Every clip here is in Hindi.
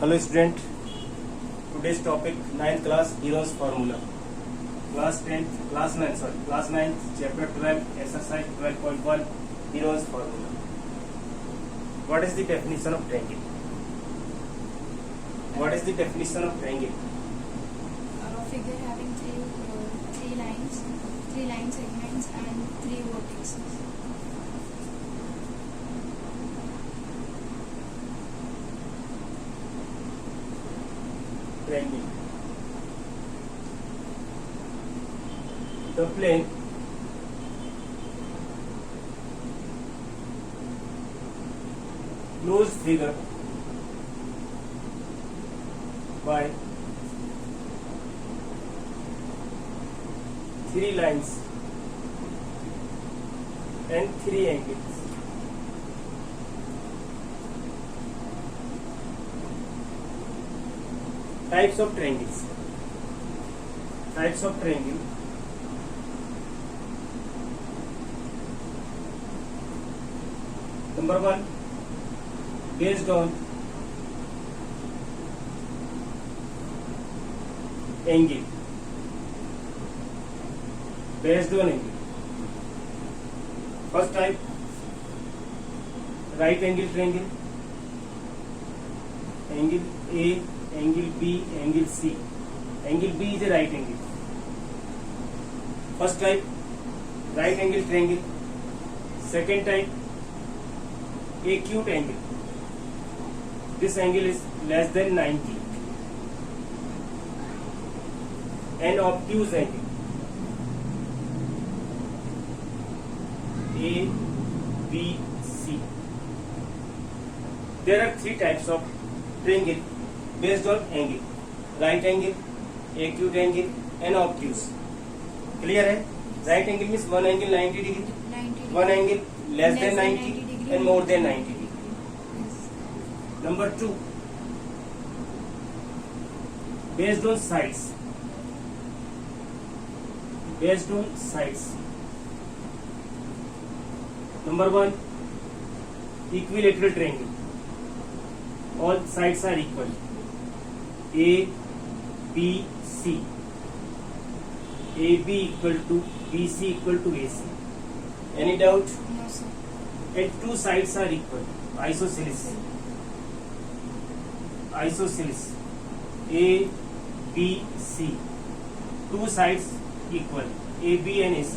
Hello student, today's topic 9th class Hero's formula. Class 9 chapter 12 exercise 12.1 Hero's formula. What is the definition of triangle? What is the definition of triangle? A figure having three line segments and three vertices. Triangle. The plane closed figure by three lines and three angles. Types of triangles. Types of triangle. Number 1, based on angle. Based on angle. First type, right angle triangle. Angle A, angle B, angle C. Angle B is a right angle. First type, right angle triangle. Second type, acute angle. This angle is less than 90. And obtuse angle. A, B, C. There are three types of triangle based on angle. Right angle, acute angle and obtuse. Clear है? Right angle means one angle 90 degree, 90 one angle less than 90 degree and more than 90 degree. Yes. Number 2, based on sides. Based on sides. Number 1, equilateral triangle. All sides are equal. A, B, C. AB equal to BC equal to AC. Any doubt? No, sir. And two sides are equal. Isosceles. Isosceles. A, B, C. Two sides equal. AB and AC.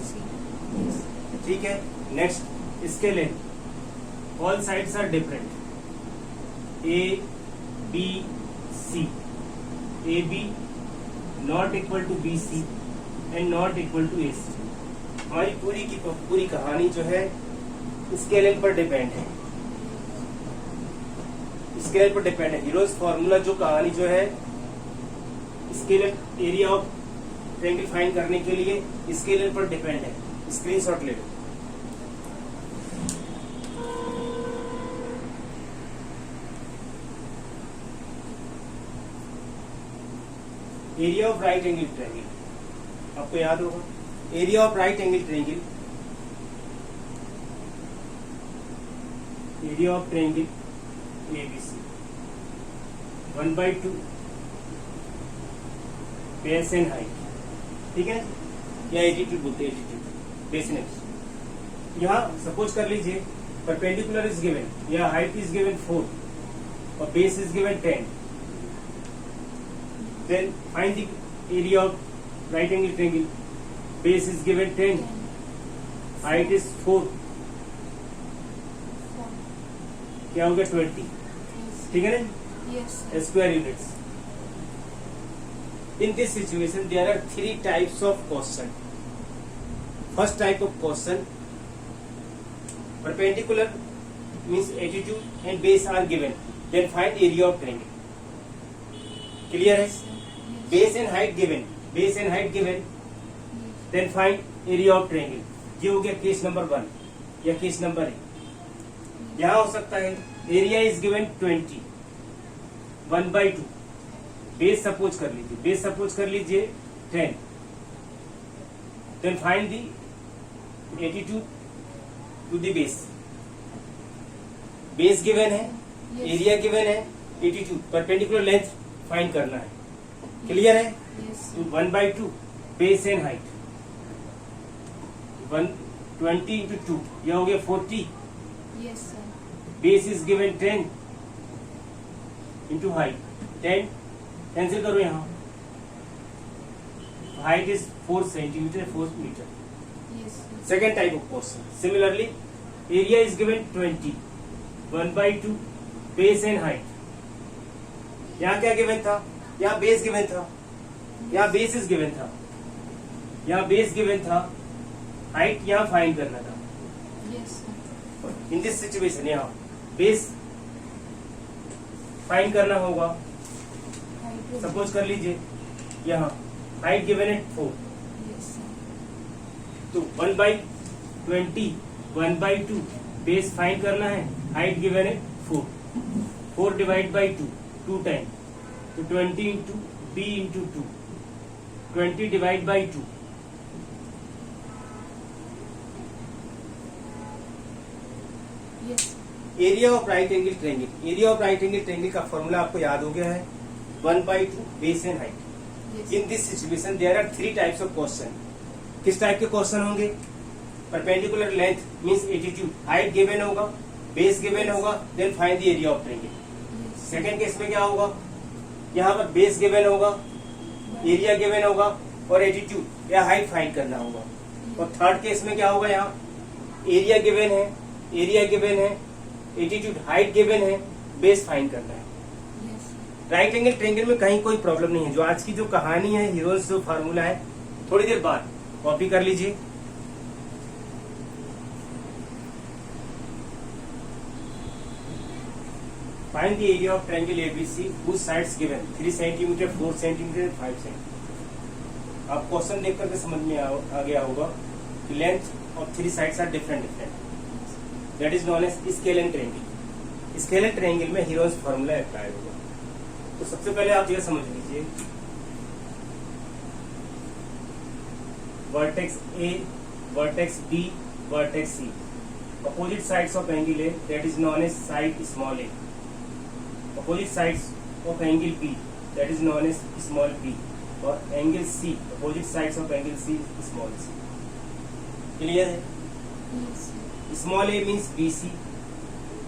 Yes. ठीक है. Next, इसके length. All sides are different. A, B, C. AB not equal to BC and not equal to AC. हमारी पूरी की पूरी कहानी जो है स्केल पर डिपेंड है. स्केल पर डिपेंड है. हीरोज फॉर्मूला जो कहानी जो है scale area of triangle find करने के लिए स्केल पर डिपेंड है. स्क्रीनशॉट ले लो. Area of right angle triangle आपको याद होगा. Area of right angle triangle, area of triangle ABC 1/2 base and height. ठीक है, या एटीट्यूड बोलते हैं. Attitude base and height. यहाँ सपोज कर लीजिए परपेंडिकुलर इज गिवन या हाइट इज गिवन 4 और base is given 10. Then find the area of right angle triangle. Base is given 10, height is 4. क्या होगा 20. ठीक है ना? Yes. Square units. In this situation, there are three types of question. First type of question, perpendicular means attitude and base are given. Then find area of triangle. Clear है? Base and height given. Base and height given. Then find area of triangle. ये हो गया केस नंबर 1 या केस नंबर 1. यहाँ हो सकता है area is given 20 1/2. Base suppose कर लीजिए. बेस सपोज कर लीजिए 10. Then find the attitude to the base. Base given है, एरिया गिवन है, 82 परपेंडिकुलर लेंथ फाइंड करना है. क्लियर है? Yes. तो 1/2 बेस एंड हाइट 120 into 2 यह हो गया 40. Yes, sir. Base is given 10 into height 10 cancel करो यहाँ. Height is 4 centimetre 4 metre. Yes, sir. Second type of question. Similarly, area is given 20. 1/2 base and height. यहाँ क्या गिवन था? यहाँ बेस गिवन था. यहाँ बेसिस गिवन था. यहाँ बेस गिवन था. हाइट यहाँ फाइंड करना था. Yes, sir. In this situation यहाँ बेस फाइंड करना होगा. Height will सपोज कर लीजिए यहाँ हाइट गिवन है 4. Yes, sir. तो 1/20 1/2 बेस फाइंड करना है. हाइट गिवन है 4. 4 डिवाइड बाई 2 2 टाइम तो 20 into b into 2 20 divide by 2 Yes, sir. Area of right angle triangle. Area of right angle triangle का फॉर्मूला आपको याद हो गया है 1/2 base and height. Yes. In this situation there are 3 types of question. किस टाइप के क्वेश्चन होंगे? Perpendicular length means attitude. Height given होगा, बेस गिवन होगा, then find the area of triangle. Yes. Second case में क्या होगा? यहाँ पर बेस गिवन होगा, एरिया गिवन होगा और एटीट्यूड या हाइट फाइंड करना होगा. और थर्ड केस में क्या होगा? यहाँ एरिया गिवन है, एटीट्यूड हाइट गिवन है, बेस फाइंड करना है. Yes, sir. Right angle triangle में कहीं कोई प्रॉब्लम नहीं है. जो आज की जो कहानी है, हीरोज जो फार्मूला है, थोड़ी देर बाद कॉपी कर लीजिए. Find the area of triangle ABC whose sides given 3 centimetre 4 centimetre 5 centimetre. आप क्वेश्चन देख करके समझ में आ गया होगा कि length of 3 sides are different. That is known as scalene triangle. Scalene triangle में हीरोज फार्मूला अप्लाई होगा. तो सबसे पहले आप यह समझ लीजिए vertex A, vertex B, vertex C. Opposite sides of angle A that is known as side small a. Opposite sides of angle B that is known as small b. और angle C opposite sides of angle C small c. Clear है? Yes, sir. Small a means b c,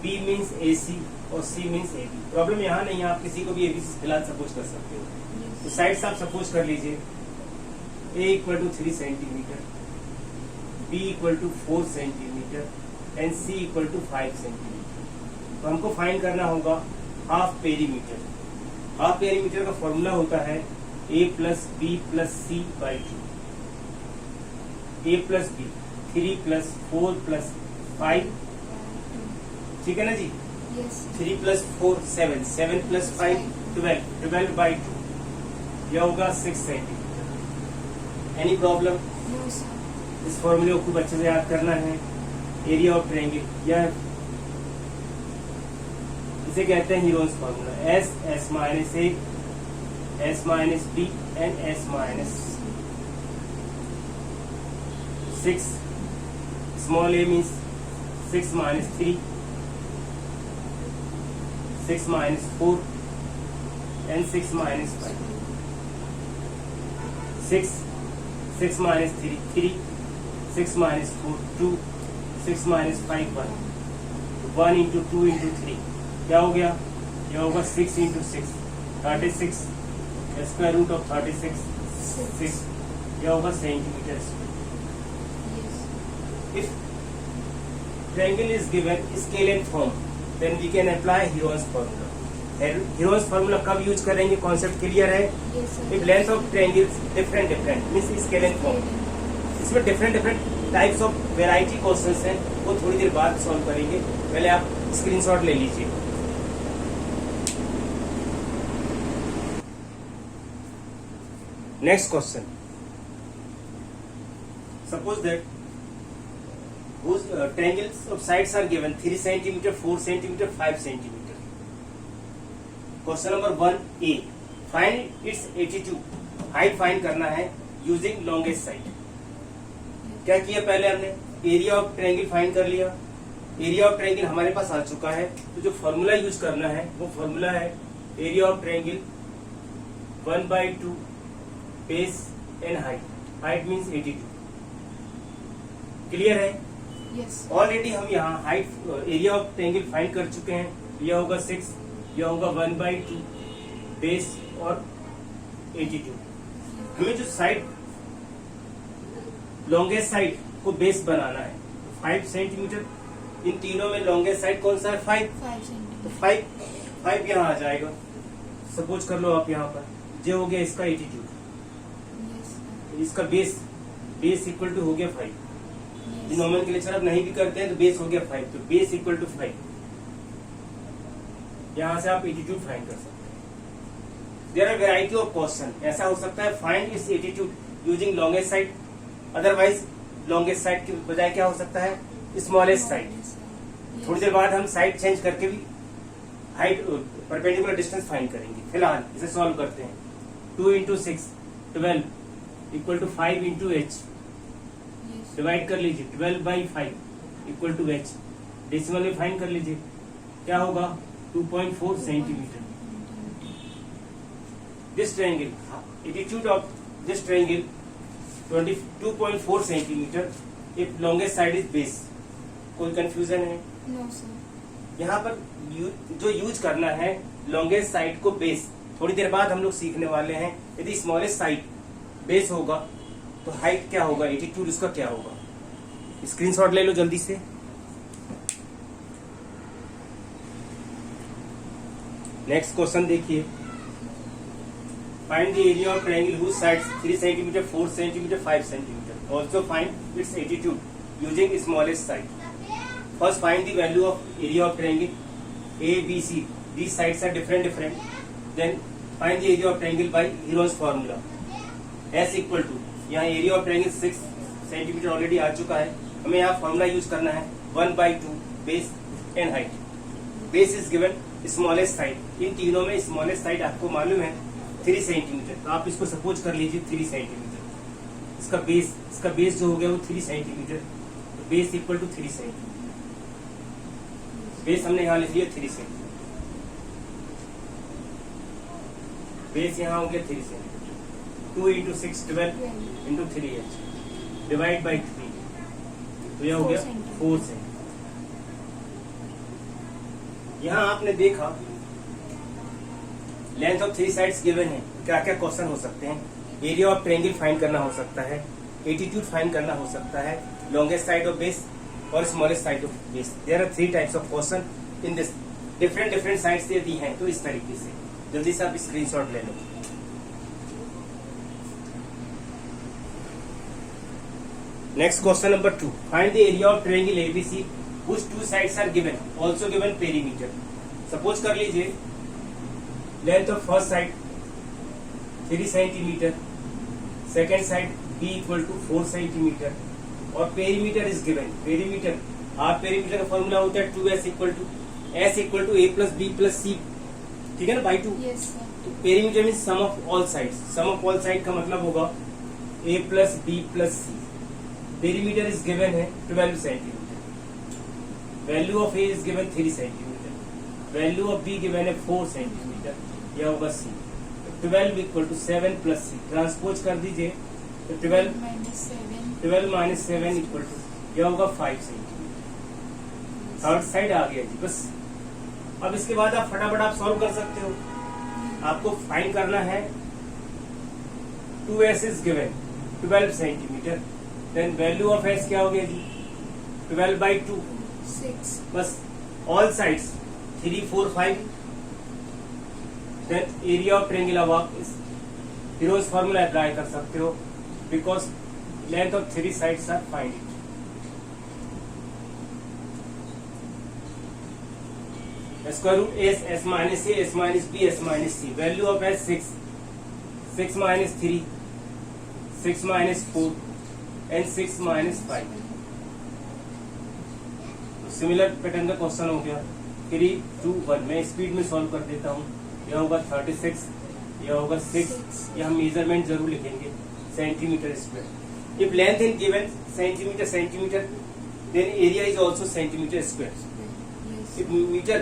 b means a c और c means a b. Problem यहाँ नहीं है, आप किसी को भी ए बी फिलहाल सपोज कर सकते हो. Yes. तो साइड्स आप सपोज कर लीजिए. A equal to 3 centimetre, b equal to 4 centimetre and c equal to 5 centimetre. तो हमको फाइंड करना होगा हाफ पेरीमीटर. हाफ पेरीमीटर का फॉर्मूला होता है a plus B plus C by 2. A plus b 3 plus 4 plus 5. ठीक है ना जी? Yes, sir. 3 plus 4 7, 7 plus 5 12, 12 by 2 यह होगा 6 centimetre. Any problem? No, sir. इस फॉर्मूले को खूब अच्छे से याद करना है. एरिया ऑफ ट्रायंगल यह इसे कहते हैं Heron's formula. S s minus a, s minus b and s minus 6. Small a means 6 minus 3, 6 minus 4 and 6 minus 5. 6 minus 3 3, 6 minus 4 2, 6 minus 5 1. 1 into 2 into 3 क्या हो गया? यह होगा 6 into 6 36. Square root of 36 6. यह होगा centimetre. Yes. If triangle is given scale and form, then we can apply Heron's formula. Heron's formula कब यूज करेंगे? कॉन्सेप्ट क्लियर है? Yes, sir. If length of triangles different means scale and form. इसमें different types of variety questions हैं, वो थोड़ी देर बाद सॉल्व करेंगे. पहले आप स्क्रीनशॉट ले लीजिए. Next question. Suppose that whose triangles of sides are given 3 centimeter, 4 centimeter, 5 centimeter. Question number 1A. Find its attitude. Height find करना है using longest side. क्या किया? पहले हमने एरिया ऑफ ट्रायंगल फाइंड कर लिया. एरिया ऑफ ट्रायंगल हमारे पास आ चुका है, तो जो फॉर्मूला यूज करना है वो फॉर्मूला है area of triangle 1/2 base and height. Height means 82. Clear है? Yes. ऑलरेडी हम यहाँ height area of triangle find कर चुके हैं. यह होगा 6, यह होगा 1/2 बेस और 82. हमें जो साइड लॉन्गेस्ट साइड को बेस बनाना है 5 सेंटीमीटर. इन तीनों में लॉन्गेस्ट साइड कौन सा है? 5. 5 तो centimeter. 5 यहाँ आ जाएगा. सपोज कर लो आप यहाँ पर जो हो गया इसका 82. Yes. इसका बेस इक्वल टू हो गया 5. Yes. नॉर्मल के लेक्चर आप नहीं भी करते हैं तो बेस हो गया 5. तो बेस इक्वल टू 5. यहाँ से आप 82 फाइंड कर सकते हैं. There are variety of question. ऐसा हो सकता है find is 82 using longest side. Otherwise longest side की बजाय क्या हो सकता है? Smallest side. Yes. थोड़ी देर बाद हम साइड चेंज करके भी हाइट परपेंडिकुलर डिस्टेंस फाइंड करेंगे. फिलहाल इसे सॉल्व करते हैं. 2 into 6 12 equal to 5 into h. Yes. Divide कर लीजिए. 12/5 इक्वल टू h. डेसिमल में फाइंड कर लीजिए. क्या होगा? 2.4 centimetre. This triangle, attitude of this triangle 22.4 centimetre. If longest side is base. कोई कंफ्यूजन है? No, sir. यहाँ पर जो यूज करना है लॉन्गेस्ट साइड को बेस. थोड़ी देर बाद हम लोग सीखने वाले हैं यदि स्मॉलेस्ट साइड बेस होगा तो हाइट क्या होगा, एटीट्यूड उसका क्या होगा. स्क्रीनशॉट ले लो जल्दी से. नेक्स्ट क्वेश्चन देखिए. Find the area of triangle whose sides 3 centimetre, 4 centimetre, 5 centimetre. Also find its attitude using smallest side. First find the value of area of triangle A, B, C. These sides are different. Then find the area of triangle by Heron's formula. S equal to, यहाँ area of triangle 6 centimetre already आ चुका है. हमें यहाँ फॉर्मूला यूज करना है 1/2 base and height. Base is given smallest side. इन तीनों में स्मॉलेस्ट साइड आपको मालूम है 3 सेंटीमीटर. तो आप इसको सपोज कर लीजिए 3 सेंटीमीटर. इसका बेस जो हो गया वो 3 सेंटीमीटर. तो base equal to 3 centimetre. Base हमने यहाँ लिख लिया 3 सेंटीमीटर. बेस यहाँ हो गया 3 centimetre. 2 into 6 12 into 3h divide by 3. तो यह हो गया 4 सेंटीमीटर. यहाँ आपने देखा लेंथ ऑफ 3 साइड्स गिवन है. क्या क्या क्वेश्चन हो सकते हैं? एरिया ऑफ ट्रायंगल फाइंड करना हो सकता है, एटीट्यूड फाइंड करना हो सकता है, लॉन्गेस्ट साइड ऑफ बेस और smallest side of base. There are 3 types of question in this. Different sides दे दी हैं. तो इस तरीके से जल्दी से आप स्क्रीनशॉट ले लो. Next question number 2. Find the area of triangle ABC which 2 sides are given. Also given perimeter. Suppose कर लीजिए length of first side 3 centimetre, second side b equal to 4 centimetre और perimeter is given. Perimeter perimeter का फॉर्मूला होता है 2s equal to s equal to a plus b plus c. ठीक है ना, बाई 2. Yes, sir. तो perimeter mean some of all sides. Sum of all side का मतलब होगा a plus b plus c. Perimeter is given है 12 centimetre. Value of a is given 3 centimetre. Value of b given है 4 सेंटीमीटर. यह होगा c. 12 equal to 7 plus c. Transpose कर दीजिए तो 12 माइनस 7 इक्वल टू यह होगा 5 सेंटीमीटर. थर्ड साइड आ गया जी. बस अब इसके बाद आप फटाफट आप सॉल्व कर सकते हो. आपको फाइंड करना है 2s is given 12 centimetre. Then value of s क्या हो गया जी 12/2. 6. बस all sides 3 4 5. Then area of triangle. अब आप इस हीरोज फार्मूला अप्लाई कर सकते हो because length of 3 sides are find it. Square root s minus a, s minus b, s minus c. Value of s 6 minus 3, 6 minus 4 and 6 minus 5. Similar pattern का क्वेश्चन हो गया. 3 2 1. मैं स्पीड में सॉल्व कर देता हूँ. यह होगा 36, यह होगा 6. यह हम मेजरमेंट जरूर लिखेंगे centimetre square. If length in given centimetre then area is also centimetre square. Yes. if metre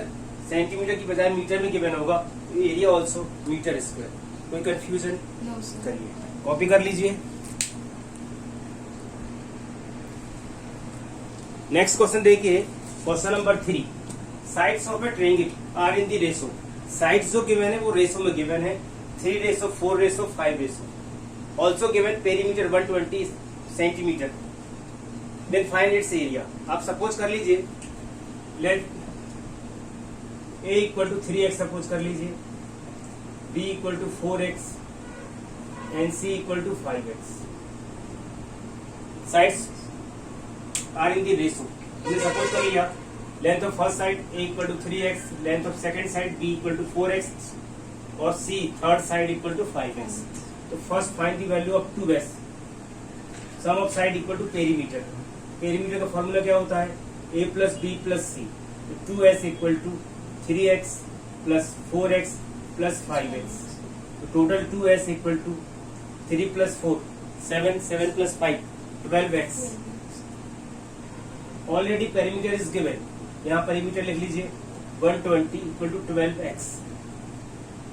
centimetre की बजाय मीटर में गिवन होगा तो एरिया ऑल्सो मीटर स्क्वायर. कोई कंफ्यूजन? No, sir. करिए, कॉपी कर लीजिए. नेक्स्ट क्वेश्चन देखिए, question number 3. Sides of a triangle are in the ratio. Sides जो गिवन है वो रेशो में गिवन है 3:4:5. Also given perimeter 120 centimetre. Then find its area. आप सपोज कर लीजिए, let a equal to 3x suppose कर लीजिए, b equal to 4x and c equal to 5x. Sides are in the ratio. हमने सपोज कर लिया length of first side a equal to 3x, length of second side b equal to 4x और c third side equal to 5x. तो first find the value of 2s. Sum of side equal to perimeter. Perimeter का फॉर्मूला क्या होता है? a plus b plus c. तो 2s equal to 3x plus 4x plus 5x. तो total 2s equal to 3 plus 4 7, 7 plus 5 12x. Already perimeter is given. यहाँ पेरीमीटर लिख लीजिए 120 इक्वल टू 12x.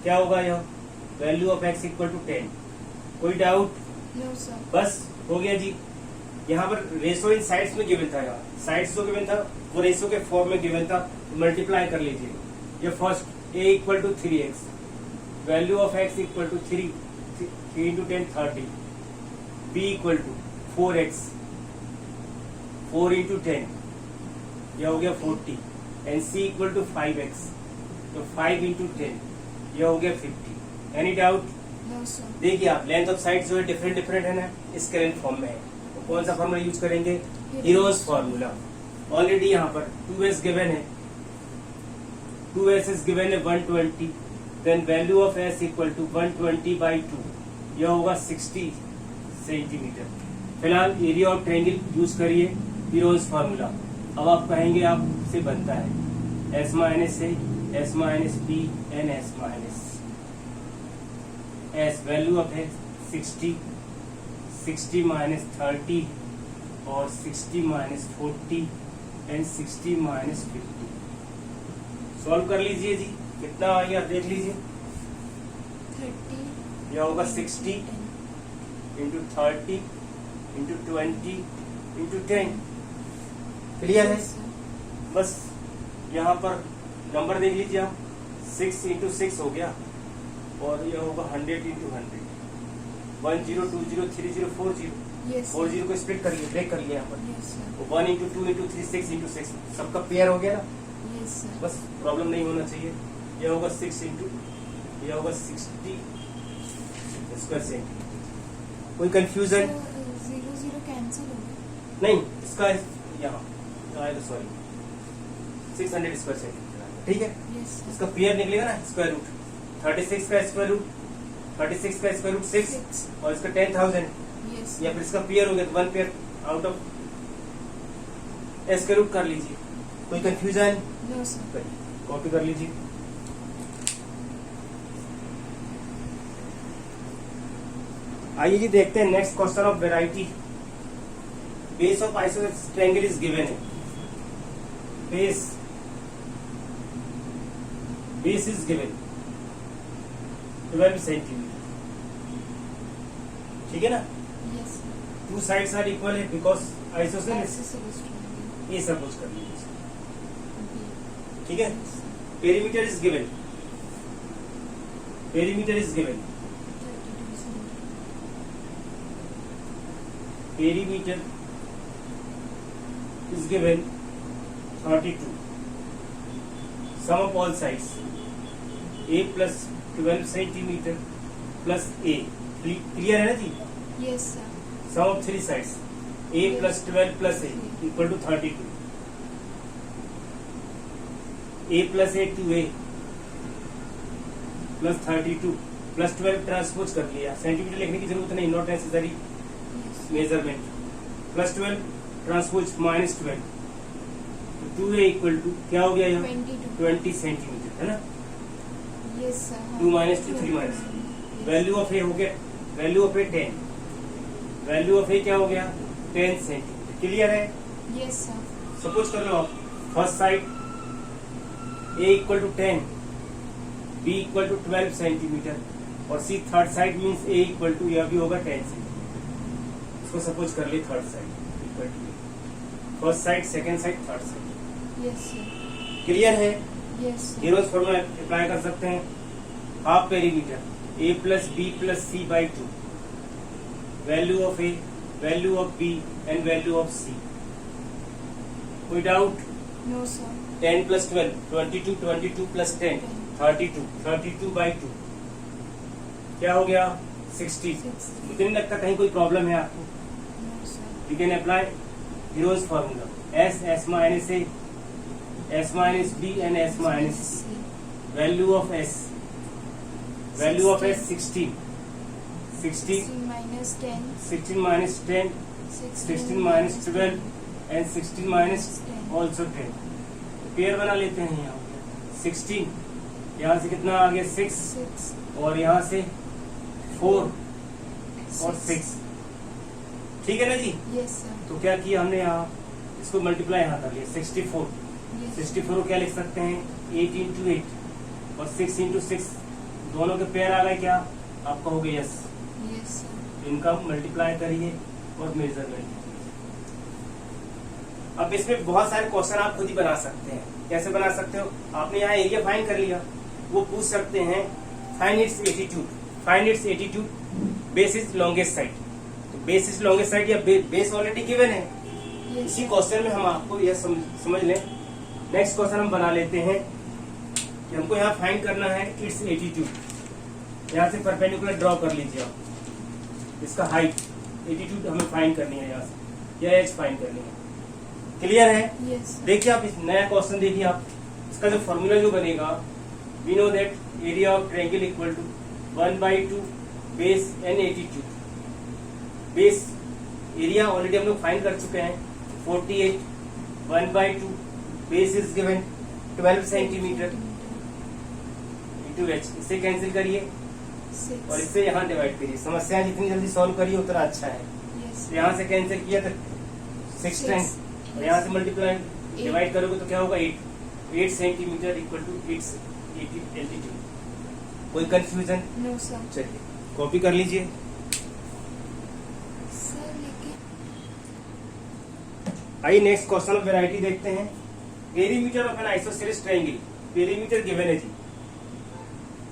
क्या होगा यह? Value of x equal to 10. कोई डाउट? No, sir. बस हो गया जी. यहाँ पर रेशो इन साइड्स में गिवन था. यहाँ साइड्स जो गिवन था वो रेशो के फॉर्म में गिवन था. मल्टीप्लाई कर लीजिए. ये first a equal to 3x, value of x equal to 3 into 10 30. b equal to 4x, 4 into 10 यह हो गया 40 and c equal to 5x. तो 5 इंटू 10 यह हो गया 50. Any doubt? No, sir. देखिए आप, लेंथ ऑफ साइड जो है डिफरेंट डिफरेंट है ना, इस करेंट फॉर्म में है. तो कौन सा फॉर्मूला यूज करेंगे? Heroes formula. ऑलरेडी यहाँ पर 2s गिवन है. 2s इज गिवन है 120. Then value of s equal to 120/2. यह होगा 60 सेंटीमीटर. फिलहाल एरिया ऑफ ट्रायंगल यूज करिए हीरोज फॉर्मूला. अब आप कहेंगे आपसे बनता है s minus a, s minus b and s minus s. Value of है 60, 60 माइनस 30 और 60 माइनस 40 एंड 60 माइनस 50. सॉल्व कर लीजिए जी. कितना आ गया देख लीजिए. 30. यह होगा 60 इंटू 30 इंटू 20 इंटू 10. क्लियर है? Yes, sir. बस यहाँ पर नंबर देख लीजिए आप. 6 इंटू 6 हो गया और यह होगा 100 इंटू 100. 10 20 30 40. Yes, sir. 40 को स्प्लिट करिए, ब्रेक कर लिया यहाँ पर. Yes, sir. 1 into 2 into 3 6 into 6 सबका पेयर हो गया ना. Yes, sir. बस प्रॉब्लम नहीं होना चाहिए. यह होगा 6 इंटू, यह होगा 60 स्क्वायर सेंटीमीटर. कोई कंफ्यूजन? So, 0 cancel हो गया. नहीं, इसका यहाँ आएगा, सॉरी 600 स्क्वायर सेंटीमीटर. ठीक है, Yes, sir. इसका पेयर निकलेगा ना स्क्वायर रूट. 36 का स्क्वायर रूट 36 का स्क्वायर रूट 6 6. और इसका 10,000 Yes, या sir. फिर इसका पेयर हो गया तो 1 pair out of square root कर लीजिए. कोई कंफ्यूजन? No, sir. कॉपी कर लीजिए. आइए जी देखते हैं next question of variety. Base of isosceles triangle is given है. Base is given 12 centimetre. ठीक है ना. Yes, sir. Two sides are equal है बिकॉज आइसोसेलेस. Isosceles triangle. ये सपोज कर लीजिए. B. ठीक है. Yes, sir. Perimeter is given. Perimeter is given. 32 centimeter. Perimeter is given 32. Sum of all sides a plus 12 centimeter plus a. Clear है ना जी? Yes, sir. Sum of three sides a plus 12 plus a equal to 32. a plus a to a plus 32 plus 12 transpose कर लिया. सेंटीमीटर लिखने की जरूरत नहीं, not necessary Yes. Measurement. Plus 12 transpose minus 12. 2a equal to क्या हो गया यहाँ? 22. 20 सेंटीमीटर है ना. Yes, sir. 2 minus 2 3 minus. Value of a हो गया, value of a 10. Value of a क्या हो गया? 10 सेंटीमीटर. क्लियर है? Yes, sir. सपोज कर लो आप first side A equal to 10, B equal to 12 centimetre और C third side means A equal to, यह भी होगा 10 सेंटीमीटर। इसको सपोज कर लिए third side equal to first side, second side, third side. Yes, sir. Clear है? Yes, sir. Hero's formula apply कर सकते हैं। Half perimeter A plus B plus C by 2, value of A, value of B and value of C। कोई doubt? No, sir. 10 plus 12, 22, 22 plus 10, 32, 32 by 2 क्या हो गया? 60। मुझे नहीं लगता कहीं कोई प्रॉब्लम है आपको। No, sir. You can apply heroes formula S minus A, S minus B and S minus C। C. Value of S, value of S 16, 60, 16 minus 10. 16 minus 10, 16 minus 12 and 16 minus 10. Also 10। Pair बना लेते हैं। यहाँ 16, यहाँ से कितना आ गया? 6 6. और यहाँ से 4 और 6। ठीक है ना जी? Yes, sir. तो क्या किया हमने यहाँ, इसको मल्टीप्लाई यहाँ कर लिया 64। Yes. 64 को क्या लिख सकते हैं? 8 इंटू 8 और 6 इंटू 6, दोनों के पेयर आ गए क्या? आप कहोगे यस। Yes, sir. इनका मल्टीप्लाई करिए और मेजरमेंट। अब इसमें बहुत सारे क्वेश्चन आप खुद ही बना सकते हैं। कैसे बना सकते हो? आपने यहाँ एरिया फाइंड कर लिया, वो पूछ सकते हैं find its attitude, find its attitude base is longest side. तो बेस इज लॉन्गेस्ट साइड या बेस ऑलरेडी गिवन है। Yes, इसी sir. क्वेश्चन में हम आपको यह समझ लें। नेक्स्ट क्वेश्चन हम बना लेते हैं कि हमको यहाँ फाइंड करना है इट्स एटीट्यूड। यहाँ से परपेंडिकुलर ड्रॉ कर लीजिए आप, इसका हाइट एटीट्यूड हमें फाइंड करनी है, यहाँ से या एच फाइंड करनी है। क्लियर है? Yes, sir. देखिए आप इस नया क्वेश्चन देखिए आप, इसका जो फॉर्मूला जो बनेगा, we know that area of triangle equal to 1/2 base and altitude. Base area already हम लोग फाइंड कर चुके हैं 48, 1/2 base is given 12 centimetre into H. इसे कैंसिल करिए 6. और इससे यहाँ डिवाइड करिए। समस्या जितनी जल्दी सॉल्व करिए उतना अच्छा है। Yes. तो यहाँ से कैंसिल किया तो 6 टाइम्स और यहाँ से मल्टीप्लाई डिवाइड करोगे तो क्या होगा? 8 सेंटीमीटर इक्वल टू 8 एल्टीट्यूड। कोई कंफ्यूजन? No, sir. चलिए कॉपी कर लीजिए। Sir, लेकिन आइए नेक्स्ट क्वेश्चन ऑफ वेराइटी देखते हैं। Perimeter of an isosceles triangle, perimeter given है जी,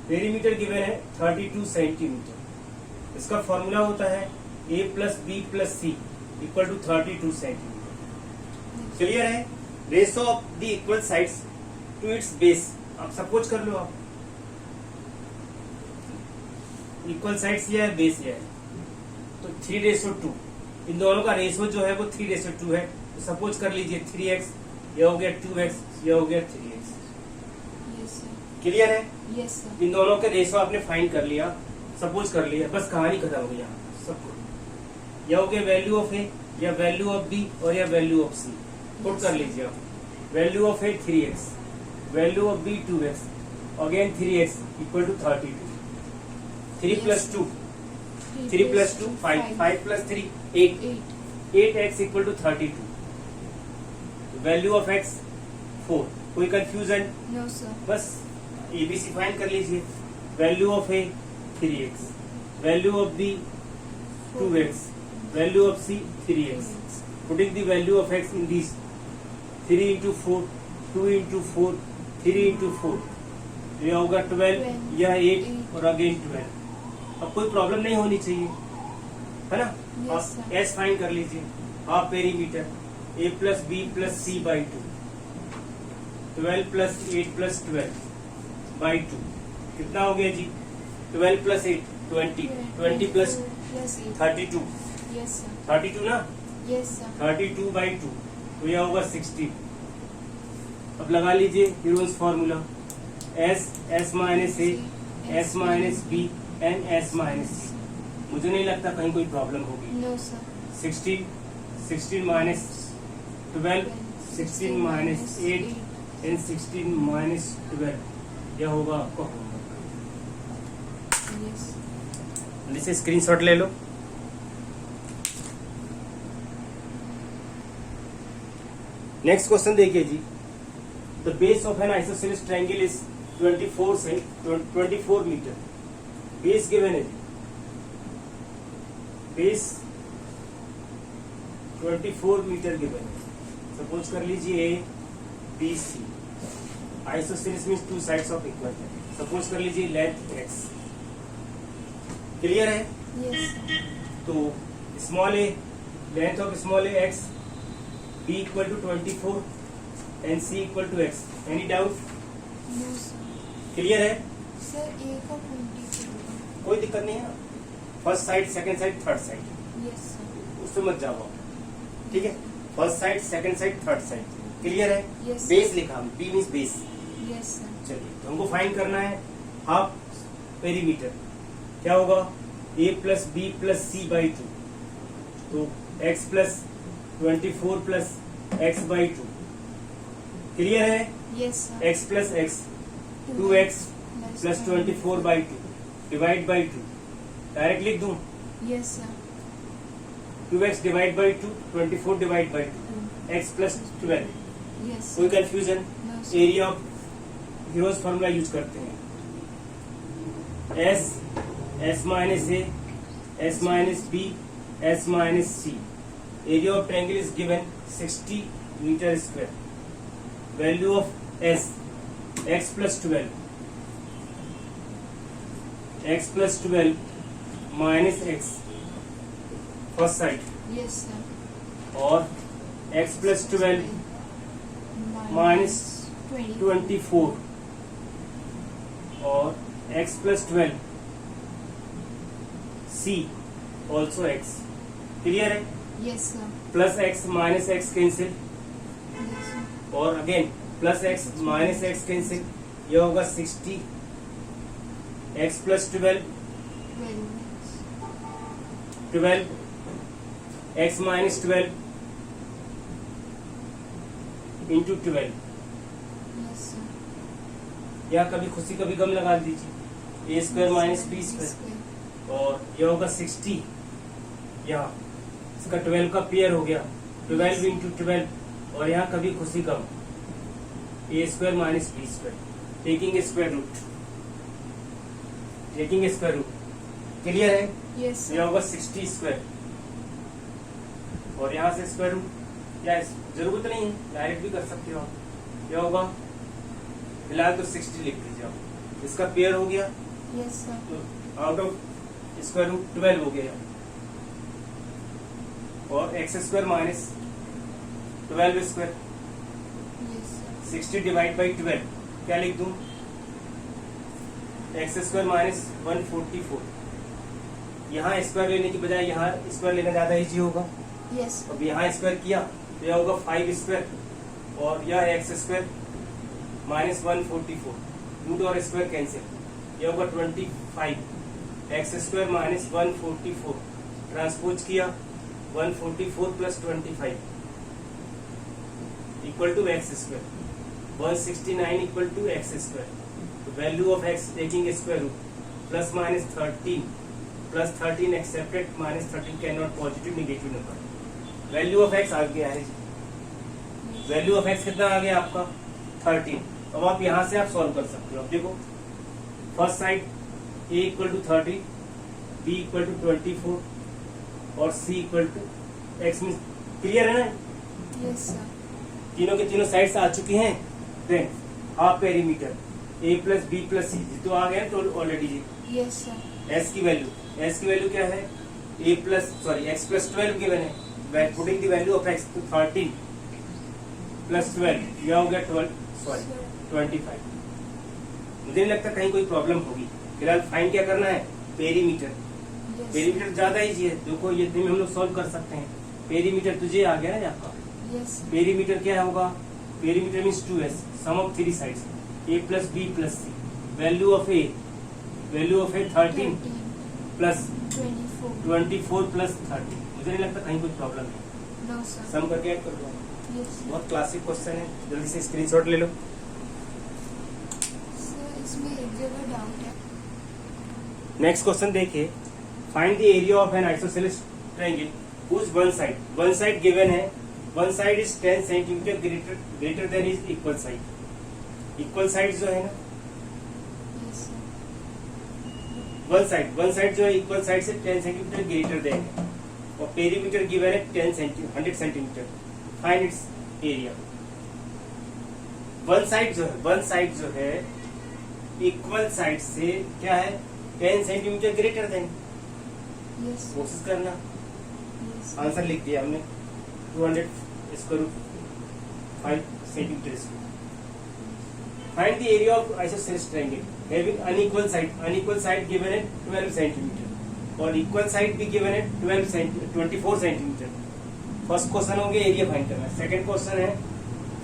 पेरीमीटर गिवन है 32 सेंटीमीटर। इसका फॉर्मूला होता है A plus B plus c equal to 32 centimetre. Clear है? Ratio of the equal sides to its base, आप सपोज कर लो आप इक्वल साइड्स ये है, बेस ये है, तो 3:2। इन दोनों का रेशो जो है वो 3:2 है। तो सपोज कर लीजिए 3x, ये हो गया 2x, ये हो गया 3x। Yes, sir. क्लियर है? Yes, sir. इन दोनों के रेशो आपने फाइंड कर लिया, सपोज कर लिया, बस कहानी खत्म हो गई यहाँ सबको। यह हो गया वैल्यू ऑफ ए या वैल्यू ऑफ बी और या वैल्यू ऑफ सी। पुट कर लीजिए आप, value of A 3x, value of B 2x, again 3x equal to 32। 3 plus 2, 3 plus 2 5, 5 plus 3 8, 8x equal to 32। Value of x 4। कोई कंफ्यूजन? No, sir. बस एबीसी फाइंड कर लीजिए। Value of A 3x, value of B 2x, value of C 3x। Putting the value of x in this 3 into 4, 2 into 4, 3 into 4, यह होगा 12, यह 8 और अगेन 12। अब कोई प्रॉब्लम नहीं होनी चाहिए, है ना? Yes, आप sir. एस फाइंड कर लीजिए। Half perimeter A plus B plus C by 2, 12 plus 8 plus 12 by 2 कितना हो गया जी? 12 प्लस 8 20, 20 प्लस 8. 32, Yes, sir. 32 ना, Yes, sir. 32 बाई 2 तो यह होगा 16। अब लगा लीजिए Heron's formula S minus a, S minus b and S minus c. मुझे नहीं लगता कहीं कोई प्रॉब्लम होगी। No, sir. 16 minus 12, 16 minus 8 and 16 minus 12, यह होगा आपका होमवर्क। Yes. इसे स्क्रीनशॉट ले लो। नेक्स्ट क्वेश्चन देखिए जी, the base of an isosceles triangle is 24 metre. Base given है जी, बेस 24 मीटर गिवन है। सपोज कर लीजिए A B C, isosceles means two sides of equal. Suppose कर लीजिए लेंथ एक्स, क्लियर है? Yes, sir. तो small a, length of small a x, b equal to 24 and c equal to x. Any doubt? No, sir. Clear है? Sir, A का 24. कोई दिक्कत नहीं है ना, first side, second side, third side, Yes, sir. उससे मत जाओ आप, ठीक है? First side, second side, third side, clear है? Yes, sir. बेस लिखा, B means base. Yes, sir. चलिए, तो हमको फाइंड करना है हाफ पेरीमीटर। क्या होगा? A plus B plus C by 2, तो x plus 24 plus x by 2, clear है? Yes, sir. X plus x, 2x plus 24 by 2 divide by 2, direct लिख दूं? Yes, sir. 2x divide by 2, 24 divide by 2, x plus 12। Yes, कोई sir. Confusion? No, sir. Area of Heron's formula use करते हैं, s, s minus a, s minus B, S minus C. Area of triangle is given 60 metre square. Value of S, x plus 12, x plus 12 minus x first side, Yes, sir. और एक्स प्लस 12 माइनस 24 और x plus 12 C also x, clear है? Yes, sir. Plus x minus x cancel, Yes, sir. और again plus x minus x cancel, यह होगा 60 x plus 12 12 x minus 12 into 12, Yes, sir. या कभी खुशी कभी गम लगा दीजिए, ए स्क्वायर माइनस बी स्क्वायर, और यह होगा 60, यहाँ इसका 12 का पेयर हो गया, 12 इंटू 12, और यहाँ कभी खुशी कम, a square minus b square, taking square root, taking square root, clear है? Yes, sir. यह होगा 60 स्क्वायर, और यहाँ से स्क्वायर रूट, या जरूरत नहीं है, डायरेक्ट भी कर सकते हो आप। यह होगा, फिलहाल तो 60 लिख दीजिए आप, इसका पेयर हो गया, Yes, sir. तो आउट ऑफ स्क्वायर रूट 12 हो गया, और x square minus 12 square, Yes, sir. 60 divide by 12, क्या लिख दूं? X square minus 144। यहाँ स्क्वायर लेने की बजाय यहाँ स्क्वायर लेना ज्यादा इजी होगा। Yes, sir. अब यहाँ स्क्वायर किया तो यह होगा 5 स्क्वायर, और यह एक्स स्क्वायर माइनस 144, रूट और स्क्वायर कैंसिल, यह होगा 25 एक्स स्क्वायर माइनस 144, ट्रांसपोज किया 144 plus 25 equal to x square, 169 equal to x square. तो value of x taking square root plus minus 13 plus 13 accepted, minus 13 can not positive negative number. Value of x आ गया है, वैल्यू ऑफ एक्स कितना आ गया आपका? 13। अब आप यहाँ से आप सॉल्व कर सकते हो। अब देखो, first side a equal to 30, b equal to 24 और c equal to x mean, clear है ना? Yes, sir. तीनों के तीनों साइड्स आ चुकी हैं। Then half perimeter a plus B plus c तो आ गया तो ऑलरेडी जी। Yes, sir. एस की वैल्यू क्या है? A plus sorry x plus 12 given है, putting the value of x to 13 plus 12, यह हो गया 25। मुझे नहीं लगता कहीं कोई प्रॉब्लम होगी। फिलहाल फाइन क्या करना है? पेरीमीटर। Yes, पेरीमीटर ज्यादा इजी है, देखो ये हम लोग सॉल्व कर सकते हैं। पेरीमीटर तुझे आ गया ना आपका? yes, sir. पेरीमीटर क्या होगा? Perimeter means 2s, sum of 3 sides, a plus B plus C. Value of A 13 plus 24 plus 30। मुझे नहीं लगता कहीं कोई प्रॉब्लम है। No, sir. सम करके ऐड कर दो। Yes, sir. बहुत क्लासिक क्वेश्चन है, जल्दी से स्क्रीनशॉट ले लो। Sir, इसमें एक जगह डाउट है. नेक्स्ट क्वेश्चन देखिए, find the area of an isosceles triangle whose one side given है one side is 10 centimetre greater than is equal side. Equal side जो है ना, Yes, sir. वन साइड जो है इक्वल साइड से 10 सेंटीमीटर ग्रेटर देन है और पेरीमीटर गिवन है 100 centimetre. Find its area. One side जो है इक्वल साइड से क्या है 10 centimetre greater then. Yes, sir. कोशिश करना. Yes. आंसर लिख दिया हमने 200 square root 5 centimetre square. Find the area of isosceles triangle having unequal side given है 12 सेंटीमीटर और इक्वल साइड भी गिवन है 24 सेंटीमीटर. फर्स्ट क्वेश्चन हो गया एरिया फाइंड करना. सेकंड क्वेश्चन है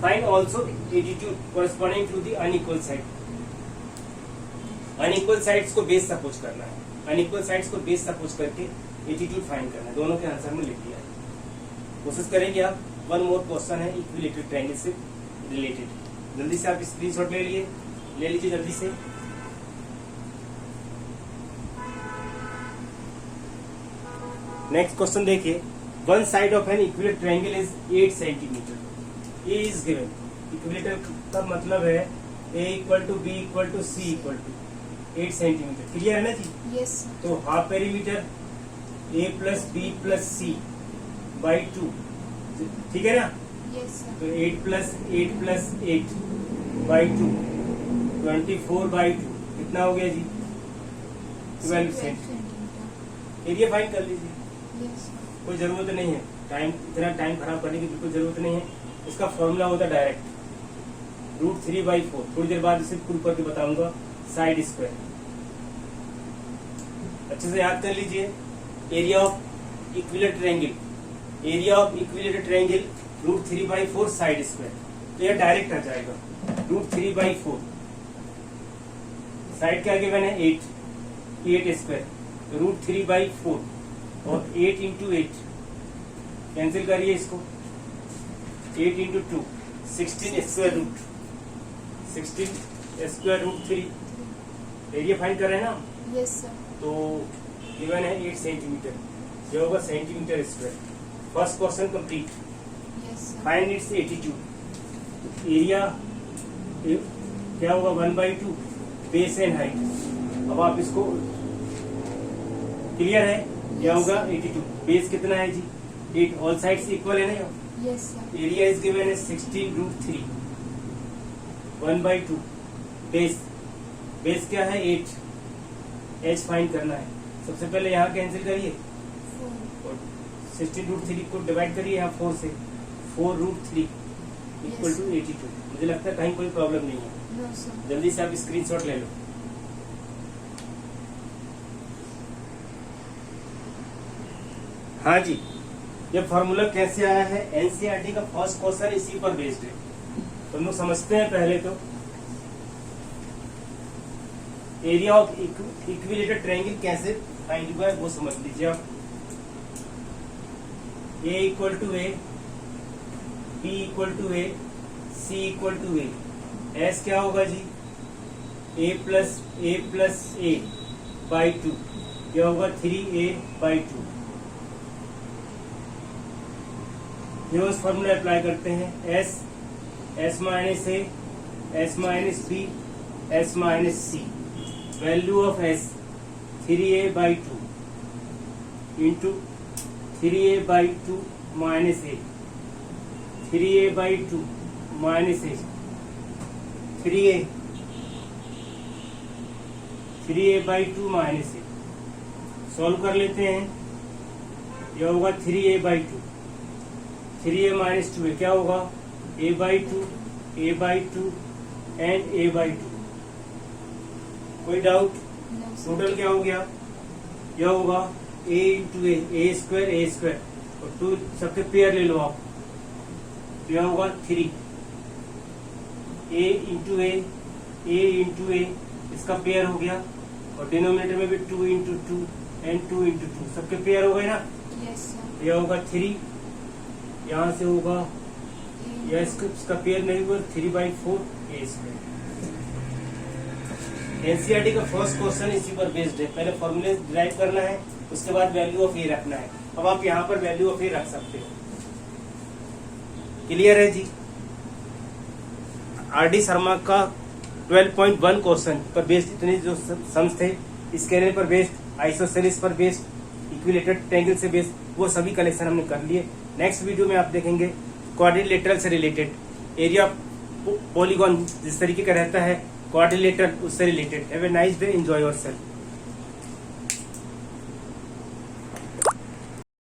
find also altitude corresponding to the unequal side. Unequal sides को बेस सपोज करना है. अनइक्वल साइड्स को बेस सपोज करके एटीट्यूड फाइंड करना है. दोनों के आंसर में लिख दिया है. कोशिश करेंगे आप. वन मोर क्वेश्चन है इक्विलेटरल ट्रायंगल से रिलेटेड. जल्दी से आप स्क्रीनशॉट ले लीजिए जल्दी से. नेक्स्ट क्वेश्चन देखिए. One side of an equilateral triangle is 8 centimetre. A is given. Equilateral का मतलब है a equal to b equal to c equal to 8 centimetre. Clear है ना जी. Yes, sir. तो half perimeter a plus B plus C by 2. ठीक है ना. Yes, sir. तो 8 प्लस 8 बाई 2 24 बाई 2 कितना हो गया जी 12 सेंटीमीटर. एरिया फाइंड कर लीजिए. Yes, sir. कोई जरूरत नहीं है इतना टाइम खराब करने की बिल्कुल जरूरत नहीं है. इसका फॉर्मूला होता है डायरेक्ट √3/4. थोड़ी देर बाद इसे प्रूव करके बताऊंगा. साइड स्क्वायर अच्छे से याद कर लीजिए. Area of equilateral triangle √3/4 side square. तो यह डायरेक्ट आ जाएगा √3/4. साइड क्या गिवन है 8 स्क्वायर. √3/4 और 8 इंटू 8 कैंसिल करिए इसको. 8 into 2 16 square root 3. Area find कर रहे हैं ना. Yes, sir. तो गिवन है 8 सेंटीमीटर. ये होगा centimetre square. First question complete. Yes, sir. Find its attitude. Area क्या होगा 1/2 बेस एंड हाइट. अब आप इसको क्लियर है. क्या होगा 82. बेस कितना है जी 8. ऑल साइड्स इक्वल है ना. Yes, sir. Area is given है 16√3 1/2. बेस क्या है 8. एच फाइंड करना है. सबसे पहले यहाँ कैंसिल करिए 4. और 16√3 को डिवाइड करिए यहाँ 4 से. 4√3 इक्वल टू 82. मुझे लगता है कहीं कोई प्रॉब्लम नहीं है. No, sir. जल्दी से आप स्क्रीनशॉट ले लो. हाँ जी. ये फॉर्मूला कैसे आया है. एनसीईआरटी का फर्स्ट क्वेश्चन इसी पर बेस्ड है. तो हम लोग समझते हैं पहले तो एरिया ऑफ इक्विलेटरल ट्रायंगल कैसे फाइंड हुआ है वो समझ लीजिए आप. A equal to a, b equal to a, c equal to a. S क्या होगा जी ए प्लस ए बाई 2. क्या होगा 3a/2. ये उस फॉर्मूला अप्लाई करते हैं. S minus a, S minus b, S minus c. Value of S 3a/2 into 3a/2 minus a. 3a/2 minus a 3a/2 minus a. Solve कर लेते हैं. यह होगा 3a/2. 3a माइनस 2 क्या होगा a/2 एंड a/2. कोई डाउट. No, sir. टोटल क्या हो गया. यह होगा a इंटू ए स्क्वायर और 2 सबके पेयर ले लो आप. तो यह होगा 3 a इंटू ए इसका पेयर हो गया और डिनोमिनेटर में भी 2 इंटू 2 एंड 2 इंटू 2 सबके पेयर हो गए ना. Yes, sir. यह होगा 3. यहाँ से होगा यह इसका पेयर नहीं हुआ 3/4 a स्क्वायर. एनसीईआरटी का फर्स्ट क्वेश्चन इसी पर बेस्ड है. पहले फॉर्मूले डिराइव करना है उसके बाद वैल्यू ऑफ ए रखना है. अब आप यहाँ पर वैल्यू ऑफ ए रख सकते हो. क्लियर है जी। आर.डी. शर्मा का 12.1 क्वेश्चन पर बेस्ड इतने जो सम्स थे, स्केलर पर बेस्ड, आइसोसेलिस पर बेस्ड, इक्विलेटरल ट्रायंगल से बेस्ड, वो सभी कलेक्शन हमने कर लिए। नेक्स्ट वीडियो में आप देखेंगे क्वाड्रिलेटरल से रिलेटेड, एरिया पॉलीगॉन जिस तरीके का रहता है क्वाड्रिलेटरल उससे related. Have a nice day, enjoy yourself.